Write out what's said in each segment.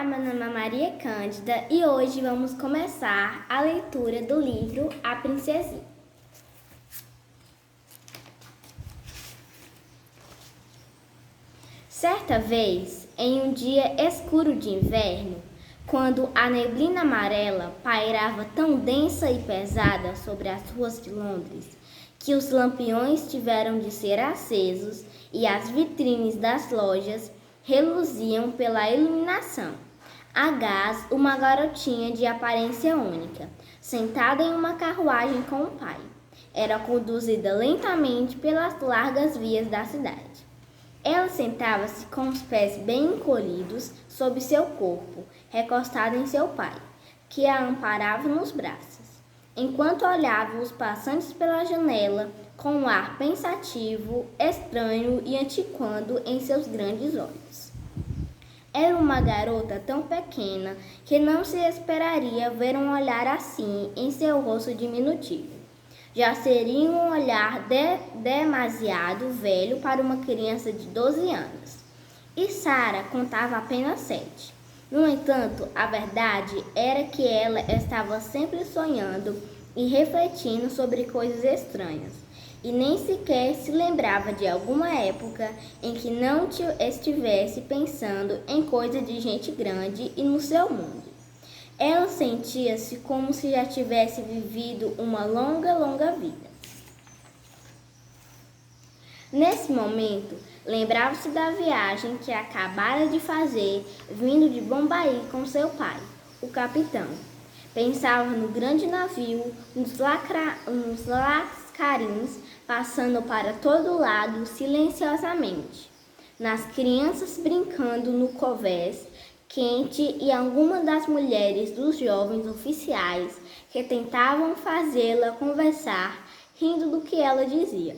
Olá, meu nome é Maria Cândida e hoje vamos começar a leitura do livro A Princesinha. Certa vez, em um dia escuro de inverno, quando a neblina amarela pairava tão densa e pesada sobre as ruas de Londres, que os lampiões tiveram de ser acesos e as vitrines das lojas reluziam pela iluminação. A gás, uma garotinha de aparência única, sentada em uma carruagem com o pai, era conduzida lentamente pelas largas vias da cidade. Ela sentava-se com os pés bem encolhidos sob seu corpo, recostada em seu pai, que a amparava nos braços, enquanto olhava os passantes pela janela com um ar pensativo, estranho e antiquado em seus grandes olhos. Era uma garota tão pequena que não se esperaria ver um olhar assim em seu rosto diminutivo. Já seria um olhar demasiado velho para uma criança de 12 anos. E Sara contava apenas 7. No entanto, a verdade era que ela estava sempre sonhando e refletindo sobre coisas estranhas, e nem sequer se lembrava de alguma época em que não estivesse pensando em coisas de gente grande e no seu mundo. Ela sentia-se como se já tivesse vivido uma longa vida. Nesse momento, lembrava-se da viagem que acabara de fazer vindo de Bombaí com seu pai, o capitão. Pensava no grande navio, nos lascarins passando para todo lado silenciosamente, nas crianças brincando no covés quente e algumas das mulheres dos jovens oficiais que tentavam fazê-la conversar, rindo do que ela dizia.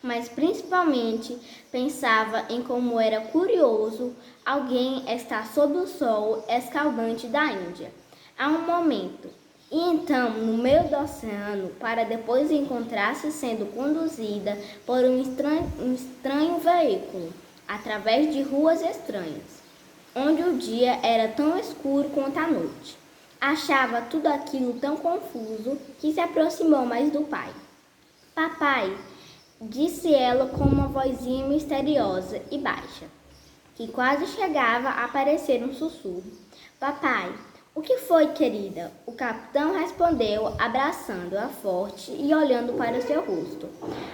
Mas principalmente pensava em como era curioso alguém estar sob o sol escaldante da Índia há um momento, e então no meio do oceano, para depois encontrar-se sendo conduzida por um estranho veículo, através de ruas estranhas, onde o dia era tão escuro quanto a noite. Achava tudo aquilo tão confuso que se aproximou mais do pai. Papai, disse ela com uma vozinha misteriosa e baixa, que quase chegava a parecer um sussurro. Papai, o que foi, querida? O capitão respondeu, abraçando-a forte e olhando para seu rosto.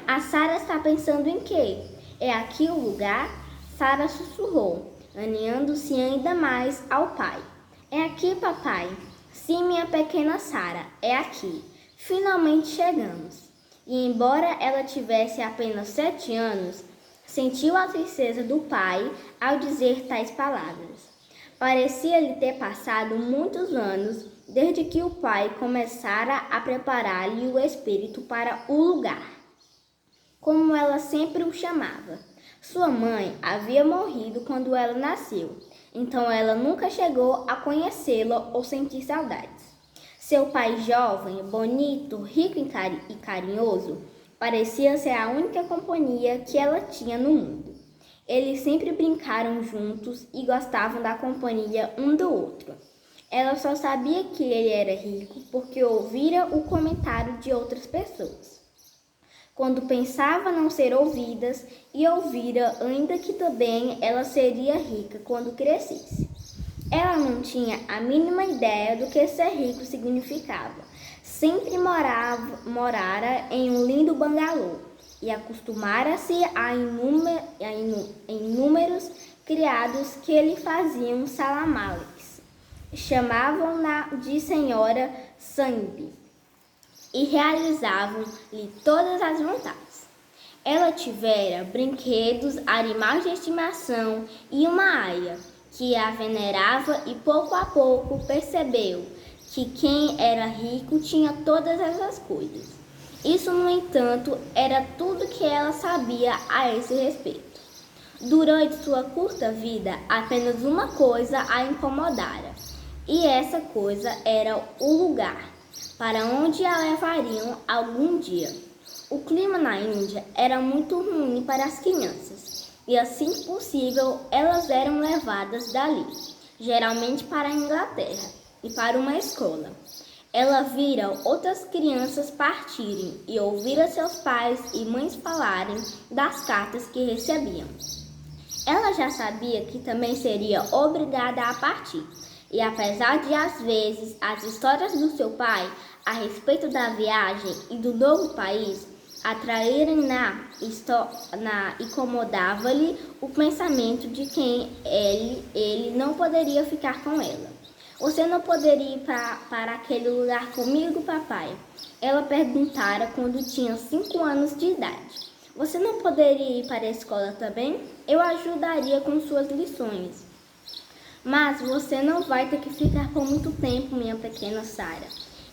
A Sara está pensando em quê? É aqui o lugar? Sara sussurrou, aninhando-se ainda mais ao pai. É aqui, papai. Sim, minha pequena Sara, é aqui. Finalmente chegamos. E embora ela tivesse apenas 7 anos, sentiu a tristeza do pai ao dizer tais palavras. Parecia-lhe ter passado muitos anos desde que o pai começara a preparar-lhe o espírito para o lugar, como ela sempre o chamava. Sua mãe havia morrido quando ela nasceu, então ela nunca chegou a conhecê-la ou sentir saudades. Seu pai jovem, bonito, rico e carinhoso, parecia ser a única companhia que ela tinha no mundo. Eles sempre brincaram juntos e gostavam da companhia um do outro. Ela só sabia que ele era rico porque ouvira o comentário de outras pessoas, quando pensava não ser ouvidas, e ouvira ainda que também ela seria rica quando crescesse. Ela não tinha a mínima ideia do que ser rico significava. Sempre morara em um lindo bangalô e acostumara-se a inúmeros criados que lhe faziam salamaleques. Chamavam-na de Senhora Sambi e realizavam-lhe todas as vontades. Ela tivera brinquedos, animais de estimação e uma aia, que a venerava, e pouco a pouco percebeu que quem era rico tinha todas essas coisas. Isso, no entanto, era tudo que ela sabia a esse respeito. Durante sua curta vida, apenas uma coisa a incomodara, e essa coisa era o lugar para onde a levariam algum dia. O clima na Índia era muito ruim para as crianças, e assim que possível elas eram levadas dali. geralmente para a Inglaterra e para uma escola. Ela vira outras crianças partirem e ouvira seus pais e mães falarem das cartas que recebiam. Ela já sabia que também seria obrigada a partir, e apesar de às vezes as histórias do seu pai a respeito da viagem e do novo país atraírem incomodava-lhe o pensamento de que ele não poderia ficar com ela. Você não poderia ir para aquele lugar comigo, papai? Ela perguntara quando tinha 5 anos de idade. Você não poderia ir para a escola também? Eu ajudaria com suas lições. Mas você não vai ter que ficar por muito tempo, minha pequena Sarah.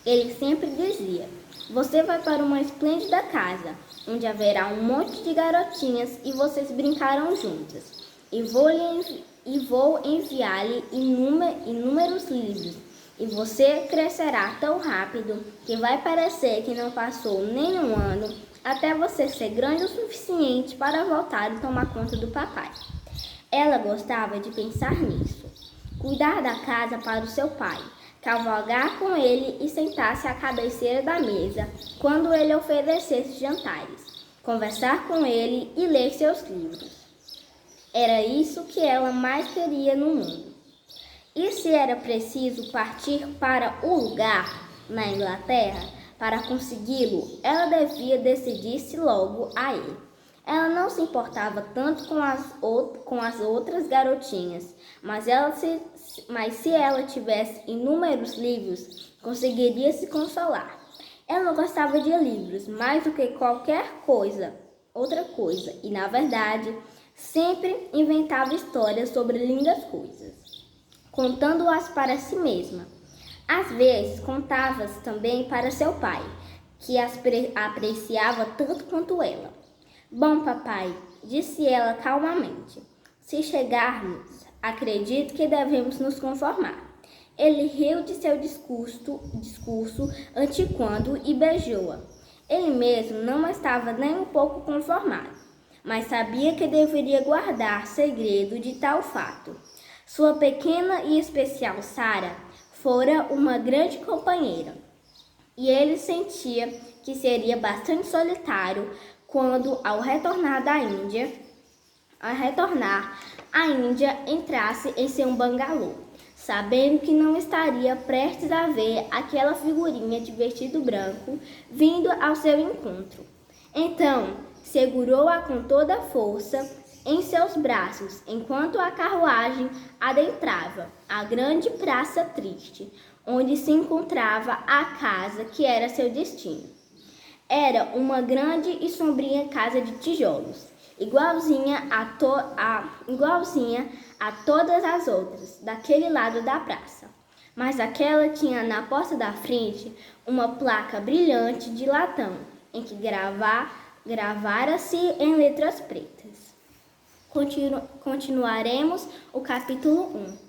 Ele sempre dizia. Você vai para uma esplêndida casa, onde haverá um monte de garotinhas e vocês brincarão juntas. E vou enviar-lhe inúmeros livros. E você crescerá tão rápido que vai parecer que não passou nem um ano até você ser grande o suficiente para voltar e tomar conta do papai. Ela gostava de pensar nisso. Cuidar da casa para o seu pai, cavalgar com ele e sentar-se à cabeceira da mesa quando ele oferecesse jantares, conversar com ele e ler seus livros. Era isso que ela mais queria no mundo. E se era preciso partir para o lugar, na Inglaterra, para consegui-lo, ela devia decidir-se logo a ir. Ela não se importava tanto com as outras garotinhas, mas se ela tivesse inúmeros livros, conseguiria se consolar. Ela gostava de livros mais do que qualquer outra coisa, e na verdade, sempre inventava histórias sobre lindas coisas, contando-as para si mesma. Às vezes, contava-as também para seu pai, que as apreciava tanto quanto ela. Bom, papai, disse ela calmamente, se chegarmos, acredito que devemos nos conformar. Ele riu de seu discurso antiquado e beijou-a. Ele mesmo não estava nem um pouco conformado, mas sabia que deveria guardar segredo de tal fato. Sua pequena e especial Sarah fora uma grande companheira, e ele sentia que seria bastante solitário quando, ao retornar, a Índia entrasse em seu bangalô, sabendo que não estaria prestes a ver aquela figurinha de vestido branco vindo ao seu encontro. Então, segurou-a com toda a força em seus braços, enquanto a carruagem adentrava a grande praça triste, onde se encontrava a casa que era seu destino. Era uma grande e sombria casa de tijolos, igualzinha a todas as outras, daquele lado da praça. Mas aquela tinha na porta da frente uma placa brilhante de latão, em que gravara-se em letras pretas. Continuaremos o capítulo 1.